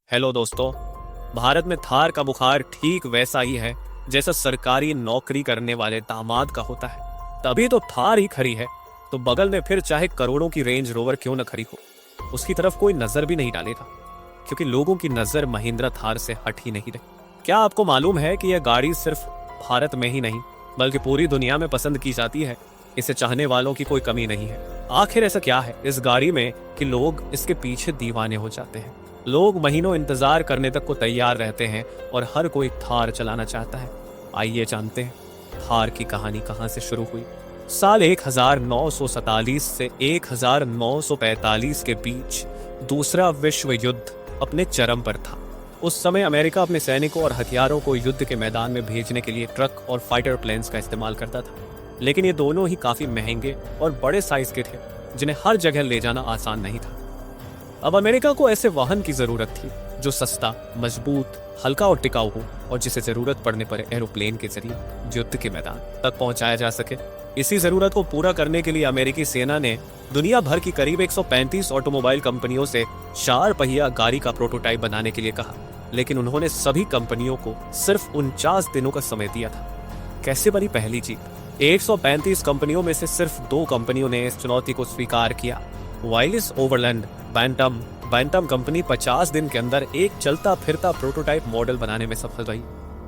Hello दोस्तों। भारत में थार का बुखार ठीक वैसा ही है जैसा सरकारी नौकरी करने वाले दामाद का होता है। तभी तो थार ही खड़ी है, तो बगल में फिर चाहे करोड़ों की रेंज रोवर क्यों न खड़ी हो, उसकी तरफ कोई नजर भी नहीं डालेगा, क्योंकि लोगों की नजर महिंद्रा थार से हट ही नहीं रही। क्या आपको मालूम है कि यह गाड़ी सिर्फ भारत में ही नहीं बल्कि पूरी दुनिया में पसंद की जाती है। इसे चाहने वालों की कोई कमी नहीं है। आखिर ऐसा क्या है इस गाड़ी में कि लोग इसके पीछे दीवाने हो जाते हैं। लोग महीनों इंतजार करने तक को तैयार रहते हैं और हर कोई थार चलाना चाहता है। आइए जानते हैं थार की कहानी कहां से शुरू हुई। साल 1947 से 1945 के बीच दूसरा विश्व युद्ध अपने चरम पर था। उस समय अमेरिका अपने सैनिकों और हथियारों को युद्ध के मैदान में भेजने के लिए ट्रक और फाइटर प्लेन्स का इस्तेमाल करता था, लेकिन ये दोनों ही काफी महंगे और बड़े साइज के थे, जिन्हें हर जगह ले जाना आसान नहीं था। अब अमेरिका को ऐसे वाहन की जरूरत थी जो सस्ता, मजबूत, हल्का और टिकाऊ हो और जिसे जरूरत पड़ने पर एरोप्लेन के जरिए युद्ध के मैदान तक पहुंचाया जा सके। इसी जरूरत को पूरा करने के लिए अमेरिकी सेना ने दुनिया भर की करीब 135 ऑटोमोबाइल कंपनियों से 4 पहिया गाड़ी का प्रोटोटाइप बनाने के लिए कहा, लेकिन उन्होंने सभी कंपनियों को सिर्फ 49 दिनों का समय दिया था। कैसे बनी पहली जीप? 135 कंपनियों में से सिर्फ 2 कंपनियों ने इस चुनौती को स्वीकार किया। वाइलिस ओवरलैंड बैंटम कंपनी 50 दिन के अंदर एक चलता फिरता प्रोटोटाइप मॉडल बनाने में सफल रही,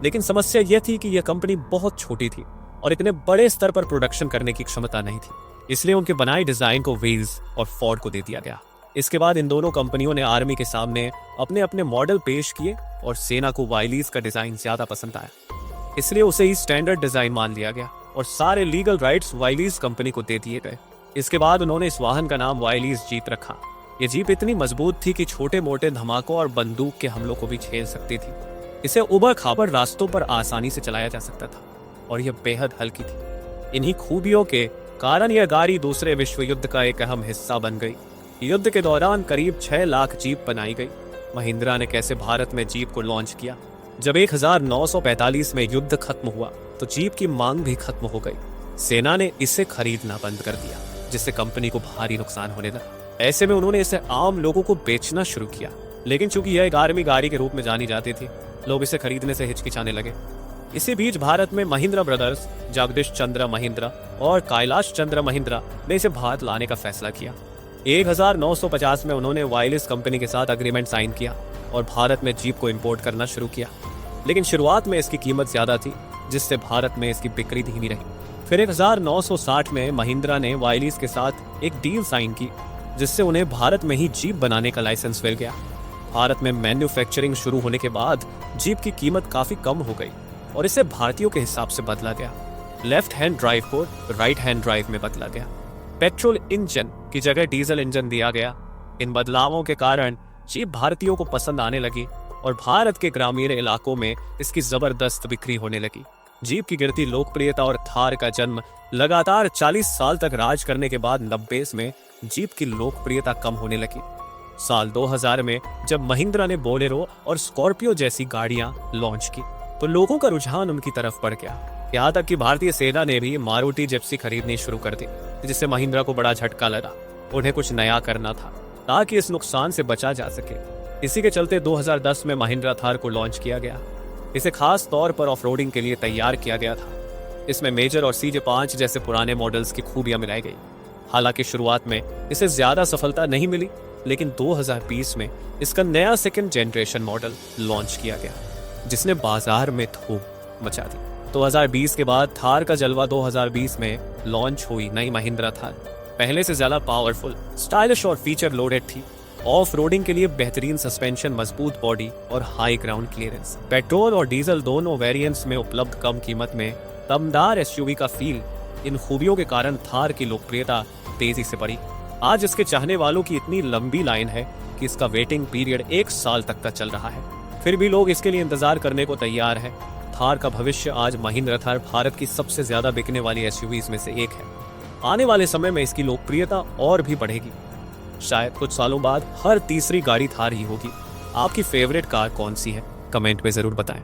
लेकिन समस्या यह थी कि यह कंपनी बहुत छोटी थी और इतने बड़े स्तर पर प्रोडक्शन करने की क्षमता नहीं थी, इसलिए उनके बनाए डिजाइन को व्हील्स और फोर्ड को दे दिया गया। इसके बाद इन दोनों कंपनियों ने आर्मी के सामने अपने अपने मॉडल पेश किए और सेना को वाइलिस का डिजाइन ज्यादा पसंद आया, इसलिए उसे ही स्टैंडर्ड डिजाइन मान लिया गया और सारे लीगल राइट्स वाइलिस कंपनी को दे दिए गए। इसके बाद उन्होंने इस वाहन का नाम वाइलिस जीप रखा। ये जीप इतनी मजबूत थी कि छोटे मोटे धमाकों और बंदूक के हमलों को भी झेल सकती थी। इसे उबड़ खाबड़ रास्तों पर आसानी से चलाया जा सकता था और यह बेहद हल्की थी। इन्हीं खूबियों के कारण यह गाड़ी दूसरे विश्व युद्ध का एक अहम हिस्सा बन गई। युद्ध के दौरान करीब 6 लाख जीप बनाई गई। महिंद्रा ने कैसे भारत में जीप को लॉन्च किया? जब 1945 में युद्ध खत्म हुआ तो जीप की मांग भी खत्म हो गई। सेना ने इसे खरीदना बंद कर दिया, जिससे कंपनी को भारी नुकसान होने लगा। ऐसे में उन्होंने इसे आम लोगों को बेचना शुरू किया, लेकिन चूंकि यह एक आर्मी गाड़ी के रूप में जानी जाती थी, लोग इसे खरीदने से हिचकिचाने लगे। इसी बीच भारत में महिंद्रा ब्रदर्स, जगदीश चंद्र महिंद्रा और कैलाश चंद्र महिंद्रा ने इसे भारत लाने का फैसला किया। 1950 में उन्होंने वाइलिस कंपनी के साथ अग्रीमेंट साइन किया और भारत में जीप को इंपोर्ट करना शुरू किया, लेकिन शुरुआत में इसकी कीमत ज्यादा थी, जिससे भारत में इसकी बिक्री धीमी रही। फिर 1960 में महिंद्रा ने वाइलिस के साथ एक डील साइन की, जिससे उन्हें भारत में ही जीप बनाने का लाइसेंस मिल गया। भारत में मैन्युफैक्चरिंग शुरू होने के बाद जीप की कीमत काफी कम हो गई और इसे भारतीयों के हिसाब से बदला गया। लेफ्ट हैंड ड्राइव को राइट हैंड ड्राइव में बदला गया। पेट्रोल इंजन की जगह डीजल इंजन दिया गया। इन बदलावों के कारण जीप भारतीयों को पसंद आने लगी और भारत के ग्रामीण इलाकों में इसकी जबरदस्त बिक्री होने लगी। जीप की गिरती लोकप्रियता और थार का जन्म लगातार 40 साल तक राज करने के बाद 90 में जीप की लोकप्रियता कम होने लगी। साल 2000 में जब महिंद्रा ने बोलेरो और स्कॉर्पियो जैसी गाड़ियां लॉन्च की, तो लोगों का रुझान उनकी तरफ बढ़ गया। यहाँ तक कि भारतीय सेना ने भी मारुति जिप्सी खरीदनी शुरू कर दी, जिससे महिंद्रा को बड़ा झटका लगा। उन्हें कुछ नया करना था ताकि इस नुकसान से बचा जा सके। इसी के चलते 2010 में महिंद्रा थार को लॉन्च किया गया। इसे खास तौर पर ऑफ रोडिंग के लिए तैयार किया गया था। इसमें मेजर और CJ5 जैसे पुराने मॉडल्स की खूबियां मिलाई गई। हालांकि शुरुआत में इसे ज्यादा सफलता नहीं मिली, लेकिन 2020 में इसका नया सेकंड जनरेशन मॉडल लॉन्च किया गया, जिसने बाजार में धूम मचा दी। 2020 के बाद थार का जलवा 2020 में लॉन्च हुई नई महिंद्रा थार पहले से ज्यादा पावरफुल, स्टाइलिश और फीचर लोडेड थी। ऑफ रोडिंग के लिए बेहतरीन सस्पेंशन, मजबूत बॉडी और हाई ग्राउंड क्लियरेंस। पेट्रोल और डीजल दोनों वेरिएंट्स में उपलब्ध कम कीमत में दमदार SUV का फील। इन खूबियों के कारण थार की लोकप्रियता तेजी से बढ़ी। आज इसके चाहने वालों की इतनी लंबी लाइन है कि इसका वेटिंग पीरियड 1 साल तक का चल रहा है। फिर भी लोग इसके लिए इंतजार करने को तैयार है। थार का भविष्य आज महिंद्रा थार भारत की सबसे ज्यादा बिकने वाली SUVs में से एक है। आने वाले समय में इसकी लोकप्रियता और भी बढ़ेगी। शायद कुछ सालों बाद हर तीसरी गाड़ी थार ही होगी। आपकी फेवरेट कार कौन सी है? कमेंट में जरूर बताएं।